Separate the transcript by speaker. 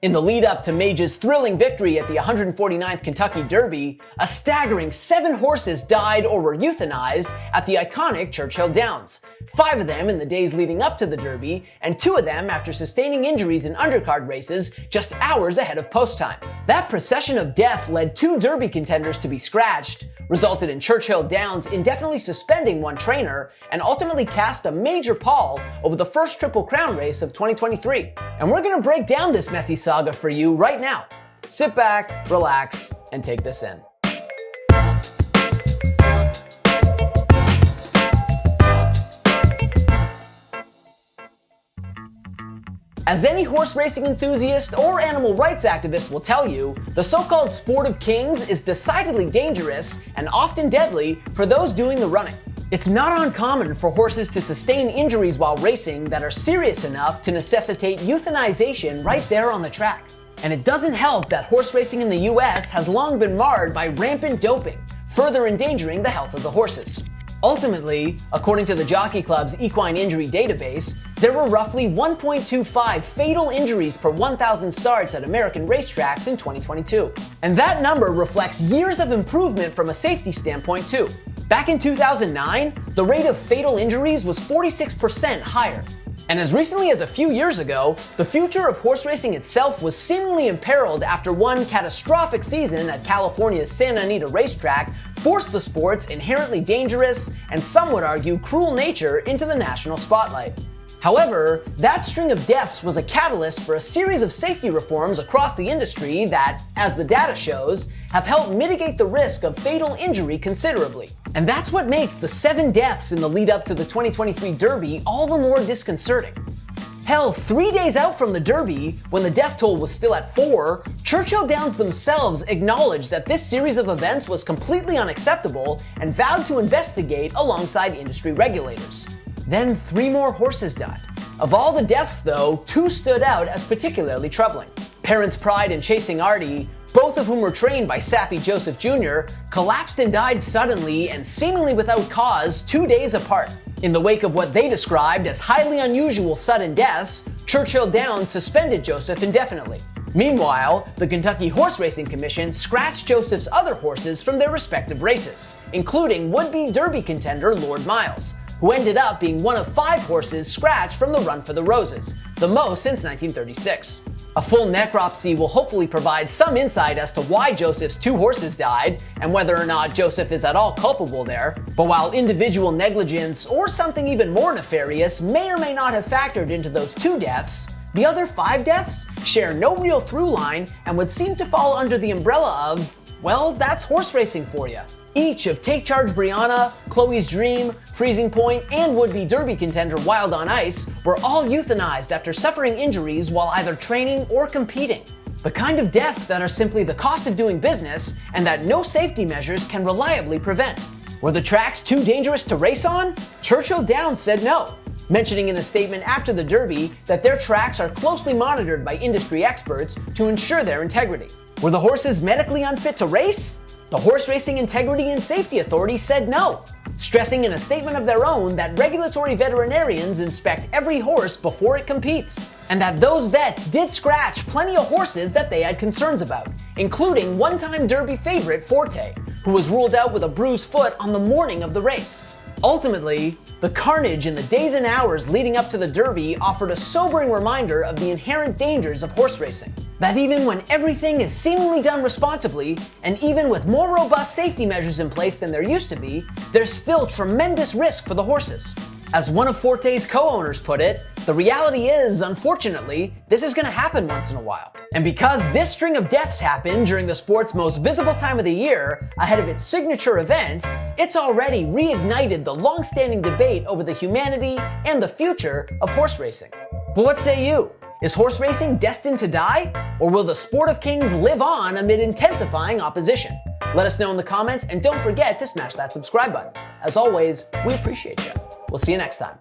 Speaker 1: In the lead up to Mage's thrilling victory at the 149th Kentucky Derby, a staggering 7 horses died or were euthanized at the iconic Churchill Downs. 5 of them in the days leading up to the Derby, and 2 of them after sustaining injuries in undercard races just hours ahead of post time. That procession of death led 2 Derby contenders to be scratched, resulted in Churchill Downs indefinitely suspending one trainer, and ultimately cast a major pall over the first Triple Crown race of 2023. And we're gonna break down this messy saga for you right now. Sit back, relax, and take this in. As any horse racing enthusiast or animal rights activist will tell you, the so-called sport of kings is decidedly dangerous and often deadly for those doing the running. It's not uncommon for horses to sustain injuries while racing that are serious enough to necessitate euthanization right there on the track. And it doesn't help that horse racing in the US has long been marred by rampant doping, further endangering the health of the horses. Ultimately, according to the Jockey Club's equine injury database, there were roughly 1.25 fatal injuries per 1,000 starts at American racetracks in 2022. And that number reflects years of improvement from a safety standpoint too. Back in 2009, the rate of fatal injuries was 46% higher. And as recently as a few years ago, the future of horse racing itself was seemingly imperiled after one catastrophic season at California's Santa Anita racetrack forced the sport's inherently dangerous, and some would argue cruel nature into the national spotlight. However, that string of deaths was a catalyst for a series of safety reforms across the industry that, as the data shows, have helped mitigate the risk of fatal injury considerably. And that's what makes the 7 deaths in the lead up to the 2023 Derby all the more disconcerting. Hell, 3 days out from the Derby, when the death toll was still at 4, Churchill Downs themselves acknowledged that this series of events was completely unacceptable and vowed to investigate alongside industry regulators. Then 3 more horses died. Of all the deaths though, 2 stood out as particularly troubling. Parents Pride and Chasing Artie, both of whom were trained by Saffie Joseph Jr., collapsed and died suddenly and seemingly without cause 2 days apart. In the wake of what they described as highly unusual sudden deaths, Churchill Downs suspended Joseph indefinitely. Meanwhile, the Kentucky Horse Racing Commission scratched Joseph's other horses from their respective races, including would-be Derby contender Lord Miles, who ended up being one of 5 horses scratched from the Run for the Roses, the most since 1936. A full necropsy will hopefully provide some insight as to why Joseph's 2 horses died, and whether or not Joseph is at all culpable there. But while individual negligence, or something even more nefarious, may or may not have factored into those 2 deaths, the other 5 deaths share no real through line and would seem to fall under the umbrella of, well, that's horse racing for you. Each of Take Charge Brianna, Chloe's Dream, Freezing Point, and would-be Derby contender Wild on Ice were all euthanized after suffering injuries while either training or competing. The kind of deaths that are simply the cost of doing business and that no safety measures can reliably prevent. Were the tracks too dangerous to race on? Churchill Downs said no, mentioning in a statement after the Derby that their tracks are closely monitored by industry experts to ensure their integrity. Were the horses medically unfit to race? The Horse Racing Integrity and Safety Authority said no, stressing in a statement of their own that regulatory veterinarians inspect every horse before it competes, and that those vets did scratch plenty of horses that they had concerns about, including one-time Derby favorite Forte, who was ruled out with a bruised foot on the morning of the race. Ultimately, the carnage in the days and hours leading up to the Derby offered a sobering reminder of the inherent dangers of horse racing. That even when everything is seemingly done responsibly, and even with more robust safety measures in place than there used to be, there's still tremendous risk for the horses. As one of Forte's co-owners put it, the reality is, unfortunately, this is going to happen once in a while. And because this string of deaths happened during the sport's most visible time of the year, ahead of its signature event, it's already reignited the long-standing debate over the humanity and the future of horse racing. But what say you? Is horse racing destined to die? Or will the sport of kings live on amid intensifying opposition? Let us know in the comments, and don't forget to smash that subscribe button. As always, we appreciate you. We'll see you next time.